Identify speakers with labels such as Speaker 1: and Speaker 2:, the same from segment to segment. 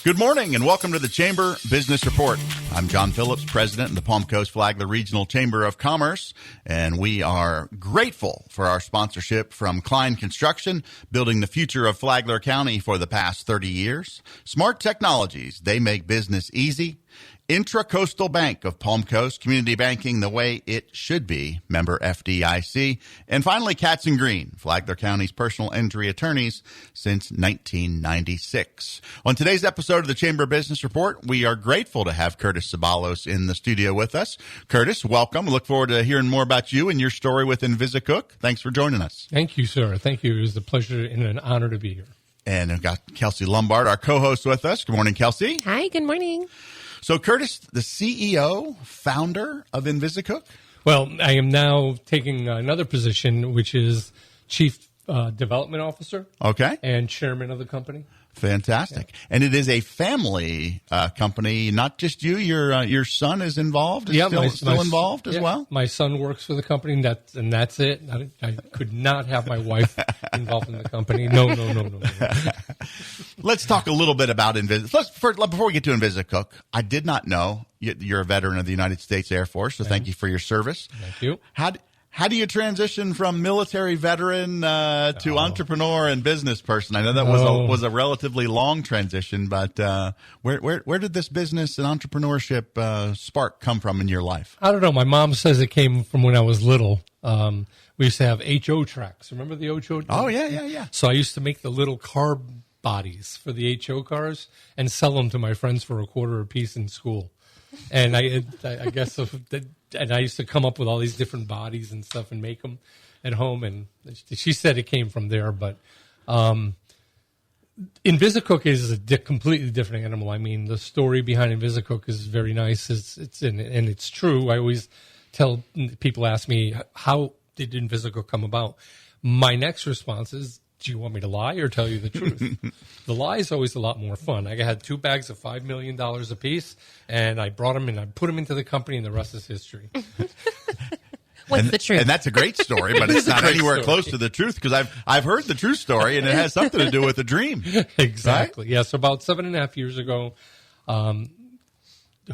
Speaker 1: Good morning and welcome to the Chamber Business Report. I'm John Phillips, president of the Palm Coast Flagler Regional Chamber of Commerce, and we are grateful for our sponsorship from Klein Construction, building the future of Flagler County for the past 30 years. Smart Technologies, they make business easy. Intracoastal Bank of Palm Coast, community banking the way it should be, member FDIC. And finally, Katz & Green, Flagler County's personal injury attorneys since 1996. On today's episode of the Chamber Business Report, we are grateful to have Curtis Ceballos in the studio with us. Curtis, welcome. Look forward to hearing more about you and your story with InvisiCook. Thanks for joining us.
Speaker 2: Thank you, sir. Thank you. It was a pleasure and an honor to be here.
Speaker 1: And we've got Kelsey Lombard, our co-host, with us. Good morning, Kelsey.
Speaker 3: Hi, good morning.
Speaker 1: So, Curtis, the CEO, founder of InvisiCook?
Speaker 2: Well, I am now taking another position, which is Chief Development Officer.
Speaker 1: Okay.
Speaker 2: And Chairman of the company.
Speaker 1: Fantastic. Yeah. And it is a family company, not just you. Your son is involved? Still involved as well?
Speaker 2: My son works for the company, and that's it. I could not have my wife involved in the company. No.
Speaker 1: Let's talk a little bit about InvisiCook. Before we get to InvisiCook, I did not know you're a veteran of the United States Air Force, so thank you for your service.
Speaker 2: Thank you.
Speaker 1: How do you transition from military veteran to entrepreneur and business person? I know that was a relatively long transition, but where did this business and entrepreneurship spark come from in your life?
Speaker 2: I don't know. My mom says it came from when I was little. We used to have HO tracks. Remember the HO?
Speaker 1: Oh, yeah.
Speaker 2: So I used to make the little car bodies for the HO cars and sell them to my friends for $0.25 a piece in school. And I guess and I used to come up with all these different bodies and stuff and make them at home. And she said it came from there. But InvisiCook is a completely different animal. I mean, the story behind InvisiCook is very nice. And it's true. I always tell people, ask me, how did InvisiCook come about? My next response is, do you want me to lie or tell you the truth? The lie is always a lot more fun. I had 2 bags of $5 million a piece, and I brought them and I put them into the company, and the rest is history.
Speaker 3: What's the truth?
Speaker 1: And that's a great story, but it's not anywhere close to the truth, because I've heard the true story, and it has something to do with a dream.
Speaker 2: Exactly. Right? Yeah, so about 7.5 years ago,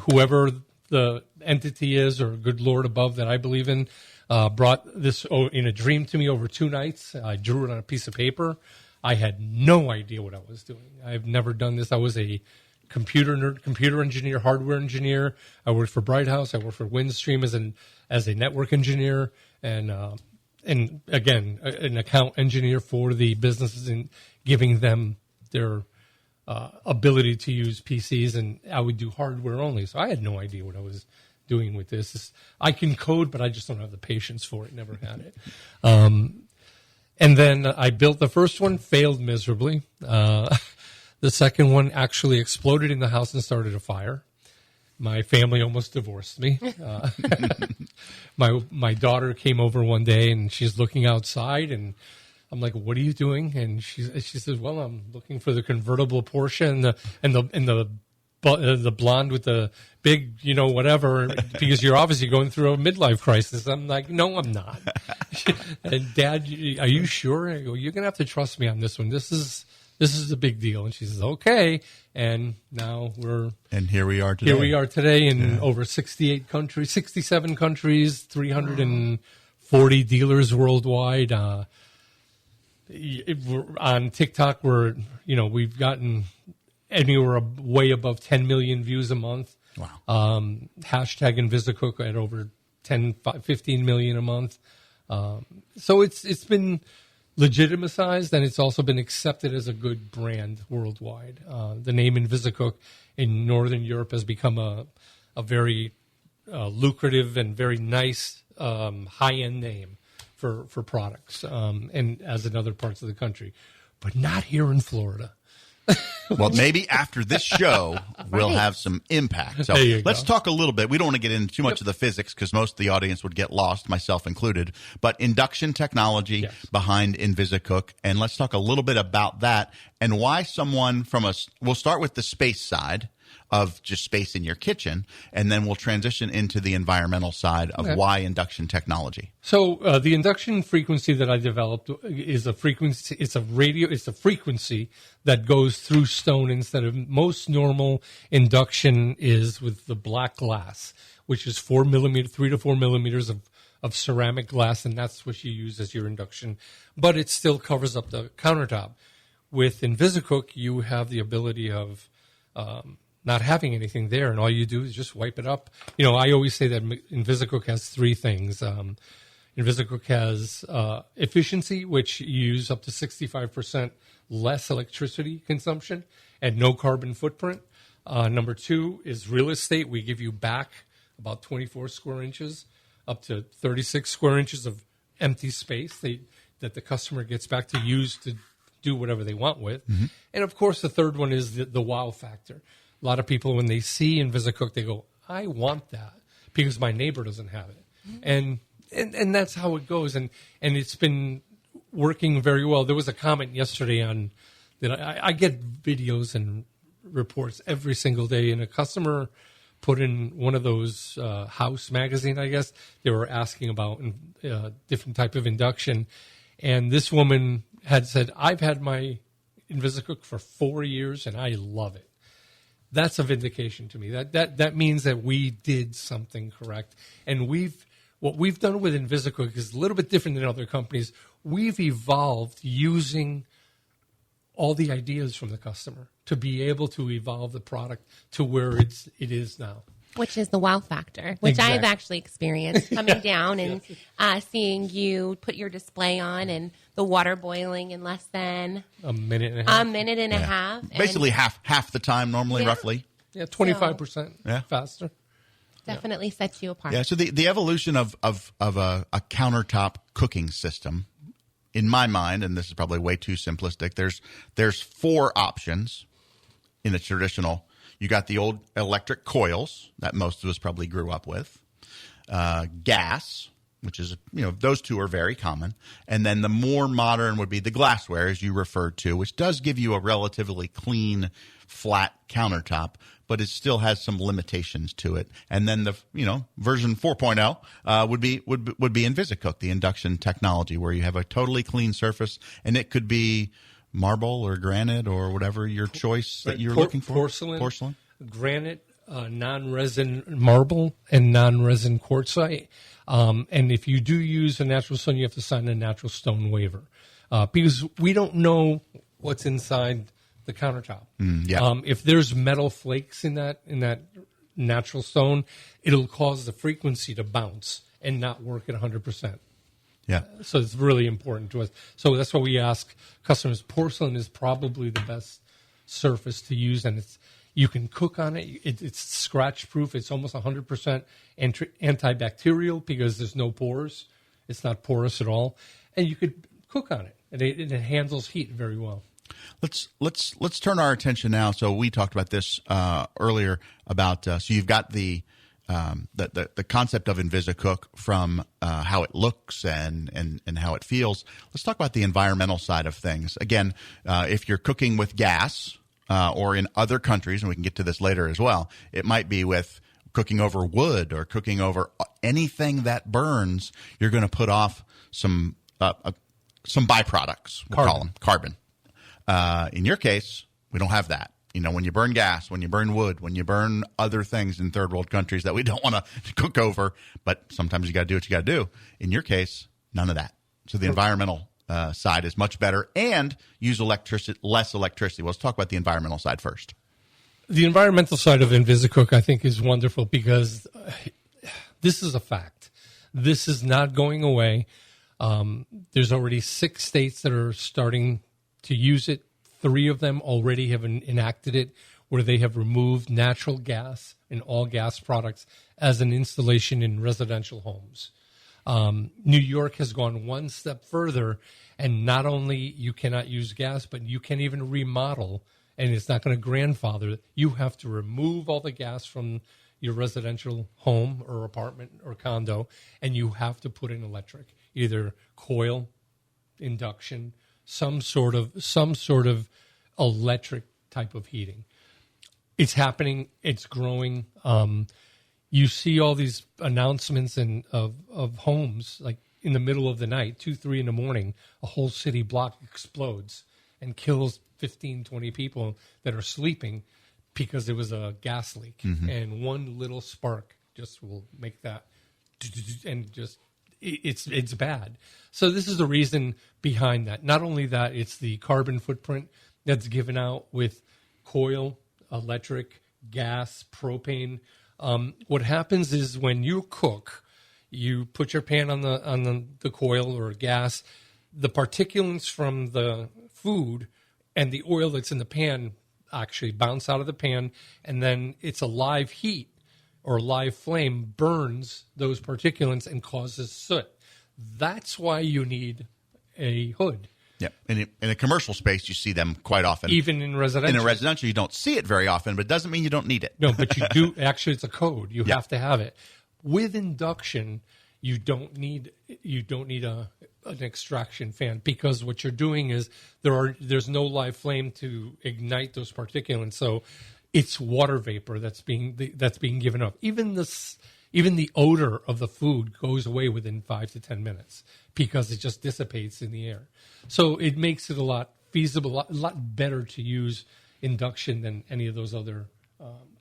Speaker 2: whoever the entity is, or good Lord above that I believe in, brought this in a dream to me over 2 nights. I drew it on a piece of paper. I had no idea what I was doing. I've never done this. I was a computer nerd, computer engineer, hardware engineer. I worked for Bright House. I worked for Windstream as a network engineer, and again, an account engineer for the businesses and giving them their ability to use PCs. And I would do hardware only. So I had no idea what I was doing with this. I can code, but I just don't have the patience for it. Never had it. And then I built the first one, failed miserably. The second one actually exploded in the house and started a fire. My family almost divorced me. My daughter came over one day, and she's looking outside, and I'm like, "What are you doing?" And she says, "Well, I'm looking for the convertible Porsche and the blonde with the big, whatever, because you're obviously going through a midlife crisis." I'm like, "No, I'm not." And Dad, are you sure? I go, "You're going to have to trust me on this one. This is a big deal." And she says, "Okay." And now
Speaker 1: here we are today.
Speaker 2: In over 67 countries, 340 dealers worldwide. On TikTok, we've gotten anywhere way above 10 million views a month.
Speaker 1: Wow.
Speaker 2: Hashtag InvisiCook at over 15 million a month. So it's been legitimized, and it's also been accepted as a good brand worldwide. The name InvisiCook in Northern Europe has become a very lucrative and very nice high-end name for products, and as in other parts of the country, but not here in Florida.
Speaker 1: Well, maybe after this show, we'll have some impact. So let's talk a little bit. We don't want to get into too much of the physics, because most of the audience would get lost, myself included. But induction technology behind InvisiCook, and let's talk a little bit about that and why someone we'll start with the space side, of just space in your kitchen, and then we'll transition into the environmental side of why induction technology.
Speaker 2: So the induction frequency that I developed is a frequency. It's a frequency that goes through stone instead of most normal induction is with the black glass, which is 3 to 4 millimeters of ceramic glass, and that's what you use as your induction. But it still covers up the countertop. With InvisiCook, you have the ability of not having anything there, and all you do is just wipe it up. I always say that InvisiCook has three things. InvisiCook has efficiency, which you use up to 65% less electricity consumption and no carbon footprint. Number two is real estate. We give you back about 24 square inches up to 36 square inches of empty space that the customer gets back to use to do whatever they want with. Mm-hmm. And, of course, the third one is the wow factor. A lot of people, when they see InvisiCook, they go, I want that because my neighbor doesn't have it. Mm-hmm. And that's how it goes. And it's been working very well. There was a comment yesterday on that I get videos and reports every single day, and a customer put in one of those house magazine, I guess. They were asking about different type of induction. And this woman had said, I've had my InvisiCook for 4 years, and I love it. That's a vindication to me. That means that we did something correct. And what we've done with InvisiCook is a little bit different than other companies. We've evolved using all the ideas from the customer to be able to evolve the product to where it is now.
Speaker 3: Which is the wow factor, which
Speaker 2: Exactly.
Speaker 3: I've actually experienced coming down and seeing you put your display on and the water boiling in less than
Speaker 2: a minute and a half.
Speaker 1: Basically half the time normally, roughly.
Speaker 2: Yeah, 25% faster.
Speaker 3: Definitely sets you apart.
Speaker 1: Yeah, so the evolution of a countertop cooking system, in my mind, and this is probably way too simplistic, there's 4 options in a traditional. You got the old electric coils that most of us probably grew up with, gas, which is, those two are very common. And then the more modern would be the glassware, as you referred to, which does give you a relatively clean, flat countertop, but it still has some limitations to it. And then the, version 4.0 would be InvisiCook, the induction technology, where you have a totally clean surface, and it could be marble or granite or whatever your choice that you're looking for.
Speaker 2: Porcelain, granite, non-resin marble, and non-resin quartzite. And if you do use a natural stone, you have to sign a natural stone waiver because we don't know what's inside the countertop. If there's metal flakes in that natural stone, it'll cause the frequency to bounce and not work at 100%.
Speaker 1: Yeah.
Speaker 2: So it's really important to us. So that's why we ask customers. Porcelain is probably the best surface to use, and you can cook on it. It's scratch proof. It's almost 100% antibacterial because there's no pores. It's not porous at all, and you could cook on it, and it handles heat very well.
Speaker 1: Let's turn our attention now. So we talked about this earlier about so you've got the concept of InvisiCook from how it looks and how it feels. Let's talk about the environmental side of things. Again, if you're cooking with gas or in other countries, and we can get to this later as well, it might be with cooking over wood or cooking over anything that burns. You're going to put off some byproducts. We'll call them carbon. In your case, we don't have that. When you burn gas, when you burn wood, when you burn other things in third world countries that we don't want to cook over, but sometimes you got to do what you got to do. In your case, none of that. So the environmental side is much better and use less electricity. Well, let's talk about the environmental side first.
Speaker 2: The environmental side of InvisiCook, I think, is wonderful because this is a fact. This is not going away. There's already 6 states that are starting to use it. 3 of them already have enacted it, where they have removed natural gas and all gas products as an installation in residential homes. New York has gone one step further, and not only you cannot use gas, but you can't even remodel, and it's not going to grandfather. You have to remove all the gas from your residential home or apartment or condo, and you have to put in electric, either coil, induction, some sort of electric type of heating. It's happening. It's growing. You see all these announcements of homes, like in the middle of the night, 2, 3 in the morning, a whole city block explodes and kills 15, 20 people that are sleeping because there was a gas leak. And one little spark just will make that, and just, it's bad. So this is the reason behind that. Not only that, it's the carbon footprint that's given out with coil, electric, gas, propane. What happens is when you cook, you put your pan on the coil or gas, the particulates from the food and the oil that's in the pan actually bounce out of the pan, and then it's a live heat or live flame burns those particulates and causes soot. That's why you need a hood.
Speaker 1: Yeah, in a commercial space, you see them quite often.
Speaker 2: Even in residential.
Speaker 1: In a residential, you don't see it very often, but it doesn't mean you don't need it.
Speaker 2: No, but you do. Actually, it's a code. You have to have it. With induction, you don't need an extraction fan, because what you're doing is there's no live flame to ignite those particulates. So it's water vapor that's being given up. Even the odor of the food goes away within 5 to 10 minutes because it just dissipates in the air. So it makes it a lot feasible, a lot better to use induction than any of those other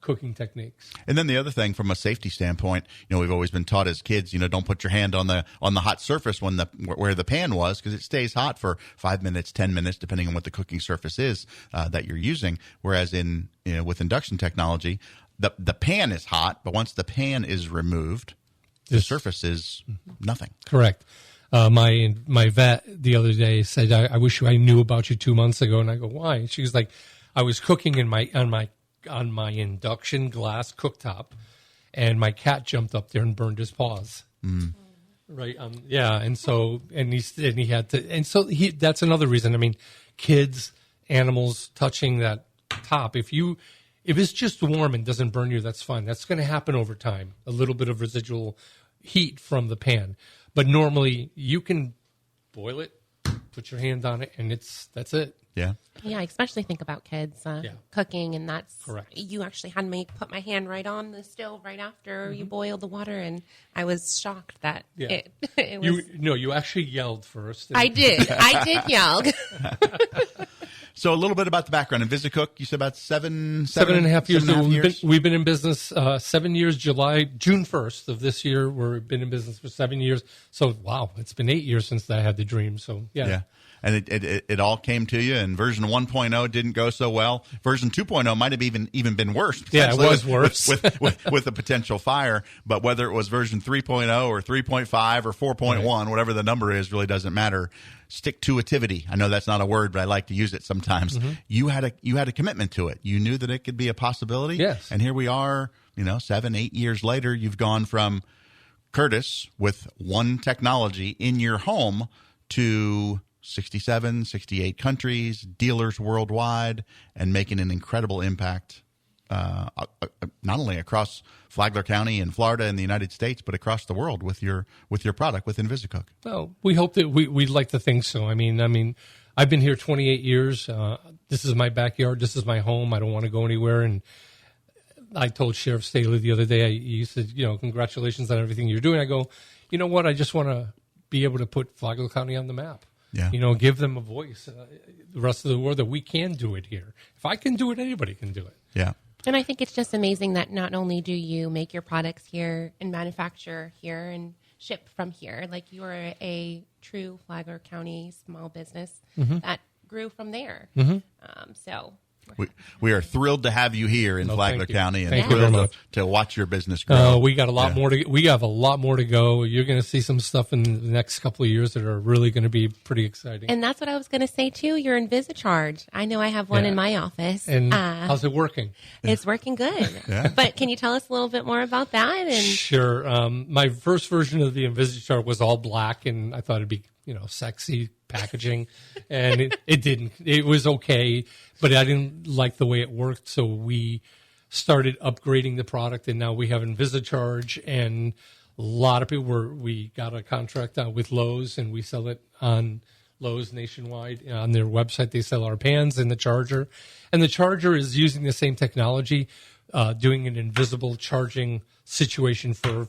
Speaker 2: cooking techniques.
Speaker 1: And then the other thing, from a safety standpoint, we've always been taught as kids, don't put your hand on the hot surface where the pan was, because it stays hot for 5 minutes, 10 minutes, depending on what the cooking surface is that you're using. Whereas with induction technology, the pan is hot, but once the pan is removed, the surface is nothing.
Speaker 2: Correct. My vet the other day said, I wish I knew about you 2 months ago. And I go, why? She was like, I was cooking on my induction glass cooktop, and my cat jumped up there and burned his paws. Right. Yeah. And so, he had to, and so that's another reason. I mean, kids, animals touching that top. If it's just warm and doesn't burn you, that's fine. That's going to happen over time. A little bit of residual heat from the pan, but normally you can boil it, put your hand on it, and that's it.
Speaker 1: Yeah.
Speaker 3: Yeah, I especially think about kids cooking, and that's
Speaker 2: correct.
Speaker 3: You actually had me put my hand right on the stove right after you boiled the water, and I was shocked that it was.
Speaker 2: You actually yelled first.
Speaker 3: I did yell.
Speaker 2: So
Speaker 1: a little bit about the background. In VisiCook, you said about seven
Speaker 2: and a half years.
Speaker 1: 7.5 years?
Speaker 2: We've been in business 7 years. June 1st of this year, we've been in business for 7 years. So wow, it's been 8 years since I had the dream. So yeah.
Speaker 1: And it all came to you, and version 1.0 didn't go so well. Version 2.0 might have even been worse.
Speaker 2: Yeah, it was worse.
Speaker 1: with a potential fire. But whether it was version 3.0 or 3.5 or 4.1, whatever the number is, really doesn't matter. Stick-to-itivity. I know that's not a word, but I like to use it sometimes. You had a commitment to it. You knew that it could be a possibility.
Speaker 2: Yes.
Speaker 1: And here we are, 7-8 years later, you've gone from Curtis with one technology in your home to 67, 68 countries, dealers worldwide, and making an incredible impact not only across Flagler County and Florida and the United States, but across the world with your product within VisiCook.
Speaker 2: Well, we hope that we'd like to think so. I mean, I've been here 28 years. This is my backyard. This is my home. I don't want to go anywhere. And I told Sheriff Staley the other day, he said, congratulations on everything you're doing. I go, you know what? I just want to be able to put Flagler County on the map.
Speaker 1: Yeah.
Speaker 2: Give them a voice, the rest of the world, that we can do it here. If I can do it, anybody can do it.
Speaker 1: Yeah.
Speaker 3: And I think it's just amazing that not only do you make your products here and manufacture here and ship from here, like you're a true Flagler County small business that grew from there. So
Speaker 1: we are thrilled to have you here in Flagler County, and
Speaker 2: thank you very much.
Speaker 1: To watch your business grow.
Speaker 2: We got a lot more we have a lot more to go. You're going to see some stuff in the next couple of years that are really going to be pretty exciting.
Speaker 3: And that's what I was going to say too. You're in VisiCharge. I know I have one in my office.
Speaker 2: And how's it working?
Speaker 3: It's working good. But can you tell us a little bit more about that?
Speaker 2: Sure. My first version of the VisiCharge was all black, and I thought it'd be sexy packaging, and it didn't. It was okay, but I didn't like the way it worked, so we started upgrading the product, and now we have VisiCharge, and a lot of people we got a contract with Lowe's, and we sell it on Lowe's nationwide. On their website, they sell our pans and the charger. And the charger is using the same technology, doing an invisible charging situation for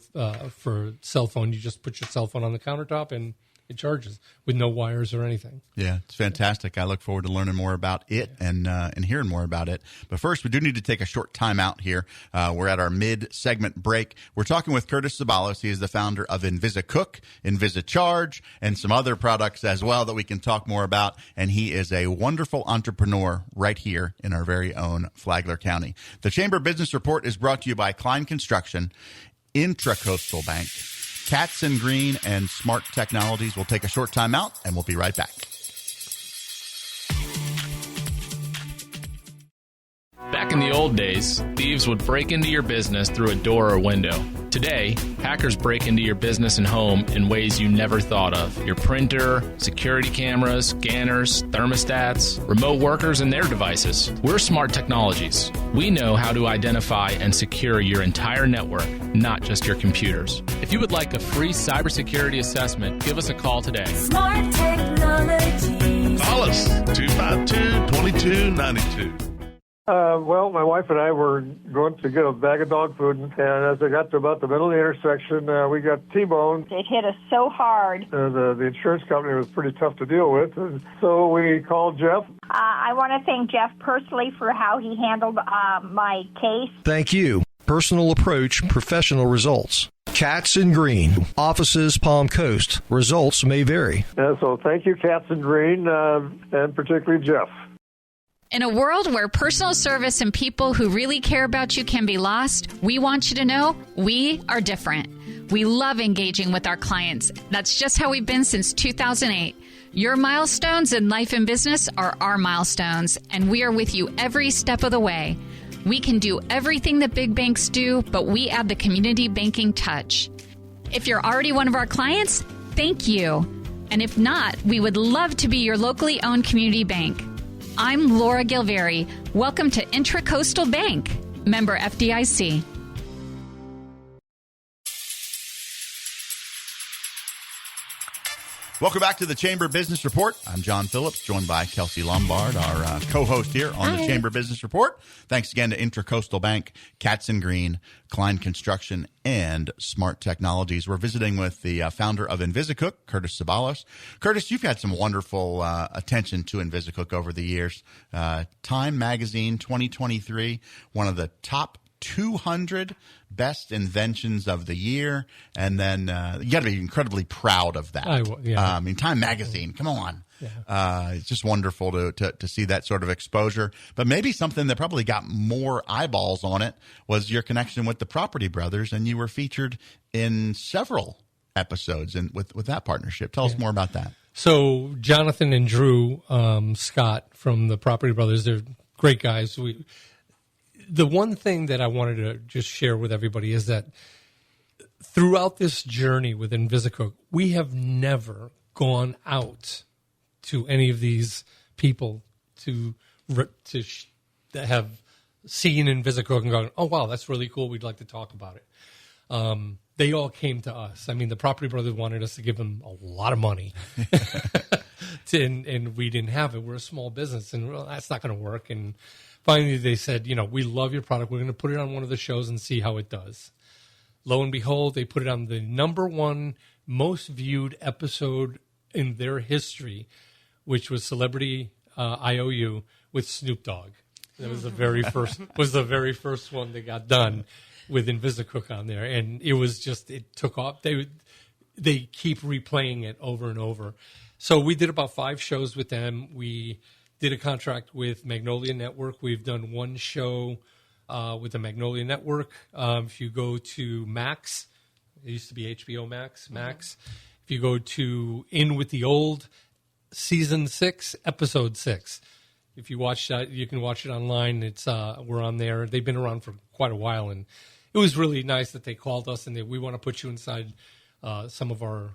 Speaker 2: cell phone. You just put your cell phone on the countertop and it charges with no wires or anything.
Speaker 1: Yeah, it's fantastic. I look forward to learning more about it and hearing more about it. But first, we do need to take a short time out here. We're at our mid-segment break. We're talking with Curtis Zabalos. He is the founder of InvisiCook, InvisiCharge, and some other products as well that we can talk more about. And he is a wonderful entrepreneur right here in our very own Flagler County. The Chamber Business Report is brought to you by Klein Construction, Intracoastal Bank, Cats and Green, and Smart Technologies. We'll take a short time out, and we'll be right back.
Speaker 4: Back in the old days, thieves would break into your business through a door or window. Today, hackers break into your business and home in ways you never thought of. Your printer, security cameras, scanners, thermostats, remote workers, and their devices. We're Smart Technologies. We know how to identify and secure your entire network, not just your computers. If you would like a free cybersecurity assessment, give us a call today. Smart Technologies.
Speaker 5: Call us, 252-2292.
Speaker 6: Well, my wife and I were going to get a bag of dog food, and as I got to about the middle of the intersection, we got T-boned.
Speaker 7: It hit us so hard.
Speaker 6: The insurance company was pretty tough to deal with, and so we called Jeff.
Speaker 7: I want to thank Jeff personally for how he handled my case.
Speaker 8: Thank you. Personal approach, professional results. Cats and Green, offices Palm Coast. Results may vary.
Speaker 6: So thank you, Cats and Green, and particularly Jeff.
Speaker 9: In a world where personal service and people who really care about you can be lost, we want you to know we are different. We love engaging with our clients. That's just how we've been since 2008. Your milestones in life and business are our milestones, and we are with you every step of the way. We can do everything that big banks do, but we add the community banking touch. If you're already one of our clients, thank you. And if not, we would love to be your locally owned community bank. I'm Laura Gilveri. Welcome to Intracoastal Bank, member FDIC.
Speaker 1: Welcome back to the Chamber Business Report. I'm John Phillips, joined by Kelsey Lombard, our co-host here on the Chamber Business Report. Thanks again to Intracoastal Bank, Cats and Green, Klein Construction, and Smart Technologies. We're visiting with the founder of InvisiCook, Curtis Zabalos. Curtis, you've had some wonderful attention to InvisiCook over the years. Time Magazine 2023, one of the top 200 best inventions of the year, and then you got to be incredibly proud of that. I mean, Time Magazine, come on. Yeah. It's just wonderful to see that sort of exposure. But maybe something that probably got more eyeballs on it was your connection with the Property Brothers, and you were featured in several episodes with that partnership. Tell us more about that.
Speaker 2: So Jonathan and Drew Scott from the Property Brothers, they're great guys. The one thing that I wanted to just share with everybody is that throughout this journey with InvisiCook, we have never gone out to any of these people that have seen InvisiCook and gone, oh, wow, that's really cool. We'd like to talk about it. They all came to us. I mean, the Property Brothers wanted us to give them a lot of money. And we didn't have it. We're a small business, and that's not going to work. And finally, they said, we love your product. We're going to put it on one of the shows and see how it does. Lo and behold, they put it on the ¡1 most viewed episode in their history, which was Celebrity IOU with Snoop Dogg. That was the very first one that got done with InvisiCook on there, and it took off. They keep replaying it over and over. So we did about 5 shows with them. We did a contract with Magnolia Network. We've done one show with the Magnolia Network. If you go to Max, it used to be HBO Max. If you go to In with the Old, Season 6, Episode 6. If you watch that, you can watch it online. We're on there. They've been around for quite a while, and it was really nice that they called us and we want to put you inside some of our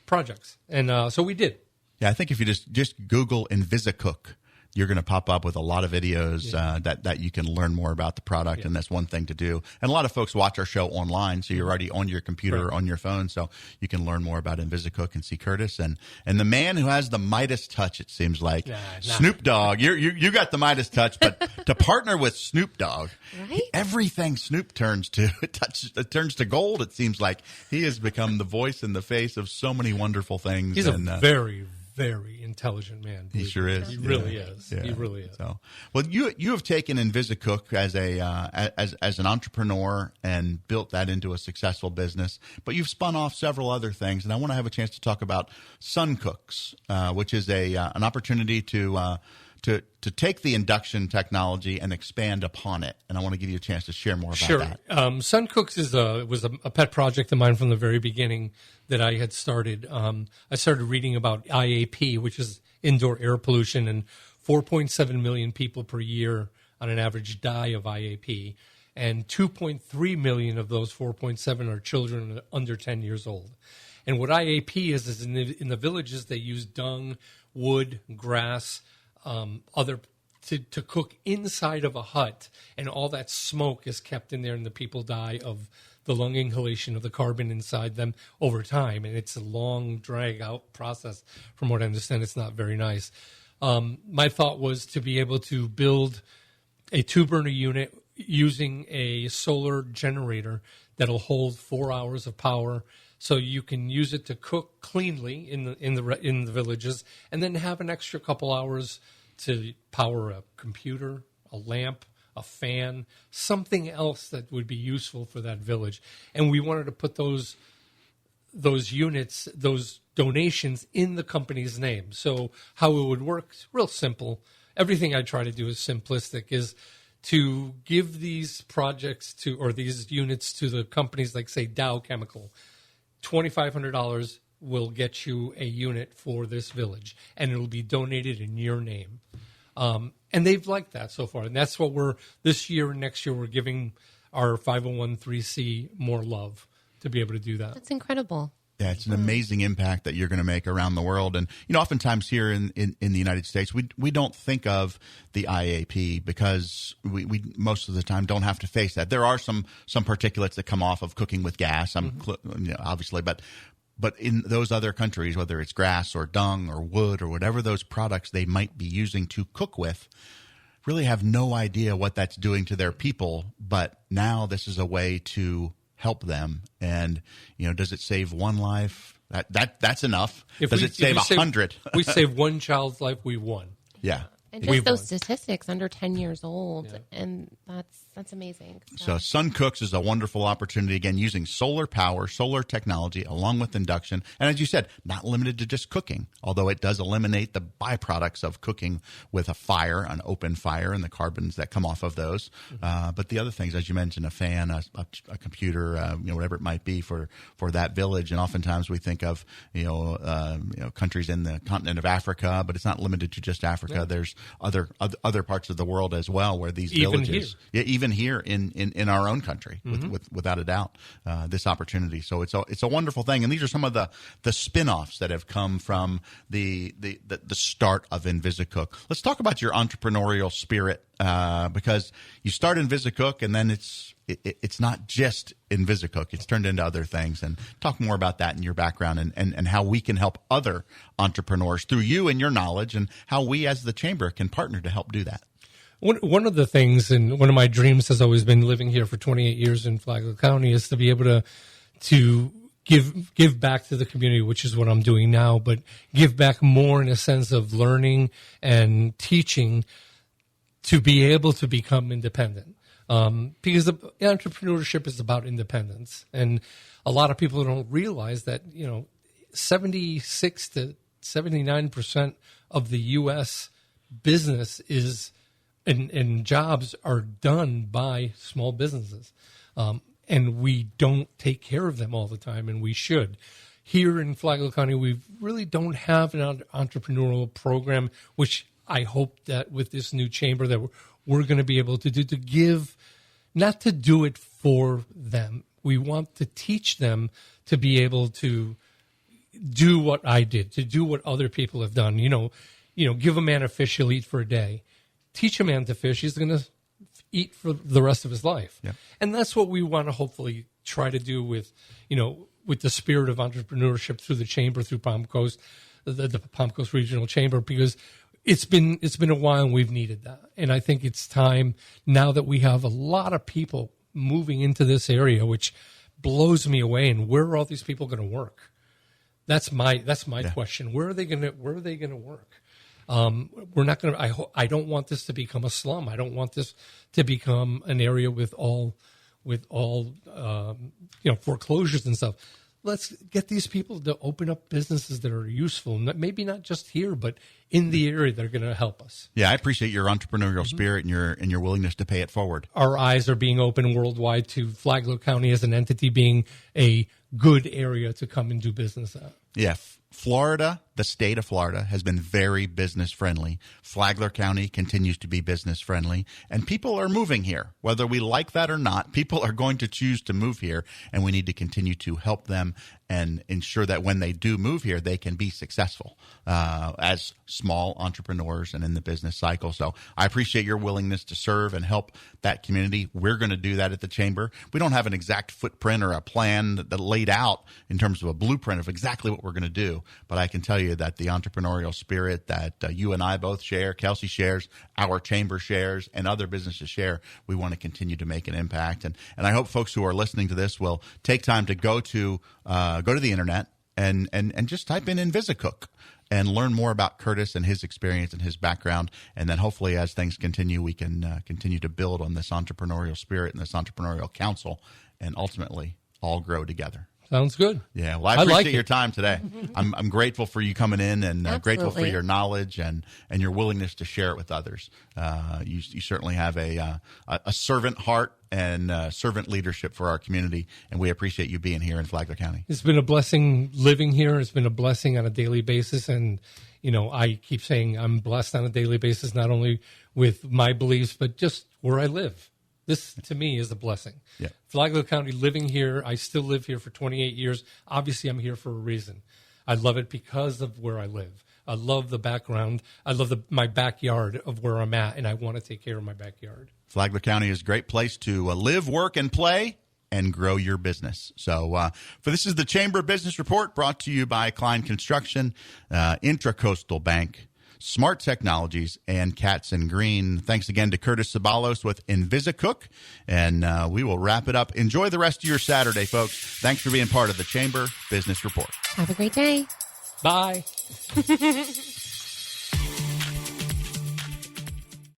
Speaker 2: projects. And so we did.
Speaker 1: Yeah, I think if you just Google InvisiCook, you're going to pop up with a lot of videos that you can learn more about the product, and that's one thing to do. And a lot of folks watch our show online, so you're already on your computer or on your phone, so you can learn more about InvisiCook and see Curtis and the man who has the Midas touch. It seems like Snoop Dogg. You got the Midas touch, but to partner with Snoop Dogg, everything Snoop turns to it turns to gold. It seems like he has become the voice and the face of so many wonderful things.
Speaker 2: He's a very, very intelligent man.
Speaker 1: He sure is.
Speaker 2: He really is.
Speaker 1: Yeah.
Speaker 2: He really is.
Speaker 1: So, well, you have taken InvisiCook as as an entrepreneur and built that into a successful business, but you've spun off several other things, and I want to have a chance to talk about Sun Cooks, which is an opportunity to take the induction technology and expand upon it. And I want to give you a chance to share more about that.
Speaker 2: Sun Cooks was a pet project of mine from the very beginning that I had started. I started reading about IAP, which is indoor air pollution, and 4.7 million people per year on an average die of IAP. And 2.3 million of those 4.7 are children under 10 years old. And what IAP is in the villages, they use dung, wood, grass, to cook inside of a hut, and all that smoke is kept in there, and the people die of the lung inhalation of the carbon inside them over time, and it's a long, drag-out process. From what I understand, it's not very nice. My thought was to be able to build a 2-burner unit using a solar generator that'll hold 4 hours of power, so you can use it to cook cleanly in the villages, and then have an extra couple hours to power a computer, a lamp, a fan, something else that would be useful for that village. And we wanted to put those units, those donations, in the company's name. So how it would work is real simple. Everything I try to do is simplistic, is to give these projects or these units to the companies like, say, Dow Chemical. $2,500 will get you a unit for this village, and it'll be donated in your name. And they've liked that so far. And that's what this year and next year, we're giving our 501(c) more love to be able to do that.
Speaker 3: That's incredible.
Speaker 1: Yeah, it's an amazing impact that you're going to make around the world. And, oftentimes here in the United States, we don't think of the IAP because we most of the time don't have to face that. There are some particulates that come off of cooking with gas, obviously, but in those other countries, whether it's grass or dung or wood or whatever those products they might be using to cook with, really have no idea what that's doing to their people. But now this is a way to help them. And, does it save one life? That's enough. Does it save 100?
Speaker 2: We save one child's life, we won.
Speaker 1: Yeah.
Speaker 3: And just those statistics, under 10 years old, and that's amazing.
Speaker 1: So Sun Cooks is a wonderful opportunity, again, using solar power, solar technology, along with induction. And as you said, not limited to just cooking, although it does eliminate the byproducts of cooking with a fire, an open fire, and the carbons that come off of those. But the other things, as you mentioned, a fan, a computer, whatever it might be for that village. And oftentimes we think of, countries in the continent of Africa, but it's not limited to just Africa. Yeah. There's other parts of the world as well where these villages, even here in our own country, without a doubt, this opportunity. So it's a wonderful thing, and these are some of the spin-offs that have come from the start of InvisiCook. Let's talk about your entrepreneurial spirit, because you start InvisiCook, and then it's not just InvisiCook. It's turned into other things. And talk more about that in your background and how we can help other entrepreneurs through you and your knowledge, and how we as the Chamber can partner to help do that.
Speaker 2: One of the things, and one of my dreams has always been, living here for 28 years in Flagler County, is to be able to give back to the community, which is what I'm doing now, but give back more in a sense of learning and teaching to be able to become independent. Because entrepreneurship is about independence. And a lot of people don't realize that, 76 to 79% of the U.S. business is and jobs are done by small businesses. And we don't take care of them all the time, and we should. Here in Flagler County, we really don't have an entrepreneurial program, which I hope that with this new chamber that we're going to be able to do, to give, not to do it for them. We want to teach them to be able to do what I did, to do what other people have done. give a man a fish, he'll eat for a day. Teach a man to fish, he's going to eat for the rest of his life.
Speaker 1: Yeah.
Speaker 2: And that's what we want to hopefully try to do with the spirit of entrepreneurship through the chamber, through Palm Coast, the Palm Coast Regional Chamber, because it's been a while and we've needed that. And I think it's time now that we have a lot of people moving into this area, which blows me away. And where are all these people going to work? That's my question. Where are they going to work? We're not going to. I don't want this to become a slum. I don't want this to become an area with all foreclosures and stuff. Let's get these people to open up businesses that are useful, maybe not just here, but in the area that are going to help us.
Speaker 1: Yeah, I appreciate your entrepreneurial spirit and your willingness to pay it forward.
Speaker 2: Our eyes are being opened worldwide to Flagler County as an entity being a good area to come and do business at.
Speaker 1: Yeah, Florida, the state of Florida, has been very business friendly. Flagler County continues to be business friendly, and people are moving here. Whether we like that or not, people are going to choose to move here, and we need to continue to help them and ensure that when they do move here, they can be successful as small entrepreneurs and in the business cycle. So I appreciate your willingness to serve and help that community. We're going to do that at the Chamber. We don't have an exact footprint or a plan that laid out in terms of a blueprint of exactly what we're going to do, but I can tell you that the entrepreneurial spirit that you and I both share, Kelsey shares, our chamber shares, and other businesses share, we want to continue to make an impact. And I hope folks who are listening to this will take time to go to the internet and just type in InvisiCook and learn more about Curtis and his experience and his background. And then hopefully as things continue, we can continue to build on this entrepreneurial spirit and this entrepreneurial council and ultimately all grow together.
Speaker 2: Sounds good.
Speaker 1: Yeah, well, I appreciate
Speaker 2: like
Speaker 1: your time today. I'm grateful for you coming in and grateful for your knowledge and your willingness to share it with others. You certainly have a servant heart and servant leadership for our community, and we appreciate you being here in Flagler County.
Speaker 2: It's been a blessing living here. It's been a blessing on a daily basis, and I keep saying I'm blessed on a daily basis, not only with my beliefs, but just where I live. This, to me, is a blessing.
Speaker 1: Yeah. Flagler
Speaker 2: County, living here, I still live here for 28 years. Obviously, I'm here for a reason. I love it because of where I live. I love the background. I love my backyard of where I'm at, and I want to take care of my backyard.
Speaker 1: Flagler County is a great place to live, work, and play and grow your business. So this is the Chamber Business Report brought to you by Klein Construction, Intracoastal Bank, Smart Technologies, and Katz & Green. Thanks again to Curtis Sabalos with InvisiCook, and we will wrap it up. Enjoy the rest of your Saturday, folks. Thanks for being part of the Chamber Business Report.
Speaker 3: Have a great day.
Speaker 2: Bye.